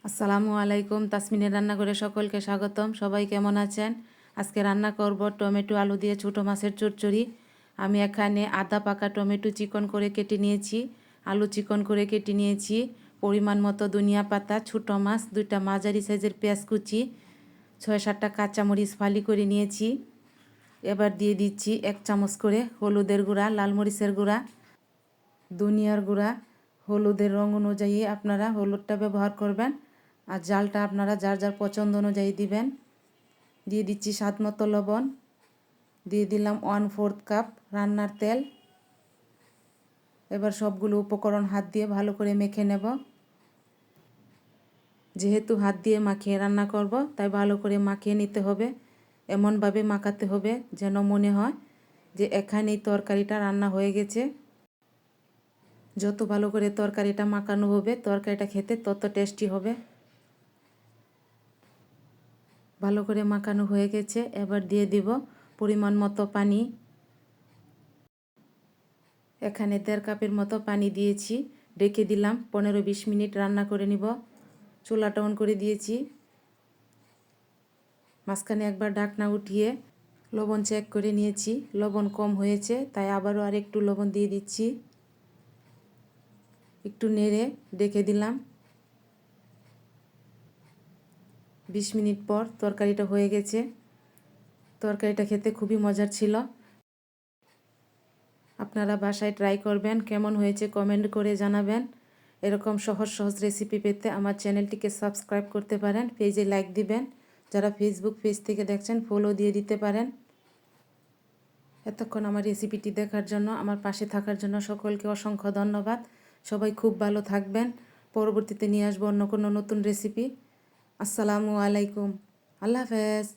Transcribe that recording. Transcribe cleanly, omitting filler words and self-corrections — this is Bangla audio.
আসসালামু আলাইকুম। তাসমিনের রান্নাঘরে সকলকে স্বাগতম। সবাই কেমন আছেন? আজকে রান্না করব টমেটো আলু দিয়ে ছোটো মাছের চচ্চড়ি। আমি এখানে আধা পাকা টমেটো চিকন করে কেটে নিয়েছি, আলু চিকন করে কেটে নিয়েছি, পরিমাণ মতো ধনিয়া পাতা, ছোটো মাছ, 2টা মাঝারি সাইজের পেঁয়াজ কুচি, 6-7টা কাঁচামরিচ ফালি করে নিয়েছি। এবার দিয়ে দিচ্ছি 1 চামচ করে হলুদের গুঁড়া, লাল মরিচের গুঁড়া, ধনিয়ার গুঁড়া। হলুদের রং অনুযায়ী আপনারা হলুদটা ব্যবহার করবেন, আর জালটা আপনারা যার যার পছন্দ অনুযায়ী দিবেন। দিয়ে দিচ্ছি স্বাদ মতো লবণ, দিয়ে দিলাম 1/4 কাপ রান্নার তেল। এবার সবগুলো উপকরণ হাত দিয়ে ভালো করে মেখে নেব। যেহেতু হাত দিয়ে মাখিয়ে রান্না করব, তাই ভালো করে মাখিয়ে নিতে হবে। এমনভাবে মাখাতে হবে যেন মনে হয় যে এখানেই তরকারিটা রান্না হয়ে গেছে। যত ভালো করে তরকারিটা মাখানো হবে, তরকারিটা খেতে তত টেস্টি হবে। ভালো করে মাখানো হয়ে গেছে। এবার দিয়ে দিব পরিমাণ মতো পানি। এখানে 1.5 কাপের মতো পানি দিয়েছি। রেখে দিলাম 15-20 মিনিট রান্না করে নিব। চুলাটা অন করে দিয়েছি। মাঝখানে একবার ঢাকনা উঠিয়ে লবণ চেক করে নিয়েছি। লবণ কম হয়েছে, তাই আবারও আরেকটু লবণ দিয়ে দিচ্ছি। একটু নেড়ে রেখে দিলাম। 20 মিনিট পর তরকারিটা হয়ে গেছে। তরকারিটা খেতে খুবই মজার ছিল। আপনারা বাসায় ট্রাই করবেন, কেমন হয়েছে কমেন্ট করে জানাবেন। এরকম সহজ সহজ রেসিপি পেতে আমার চ্যানেলটিকে সাবস্ক্রাইব করতে পারেন, পেজে লাইক দিবেন। যারা ফেসবুক পেজ থেকে দেখছেন ফলো দিয়ে দিতে পারেন। এতক্ষণ আমার রেসিপিটি দেখার জন্য, আমার পাশে থাকার জন্য সকলকে অসংখ্য ধন্যবাদ। সবাই খুব ভালো থাকবেন। পরবর্তীতে নিয়ে আসবো অন্য কোনো নতুন রেসিপি। আসসালামু আলাইকুম। আল্লাহ হাফেজ।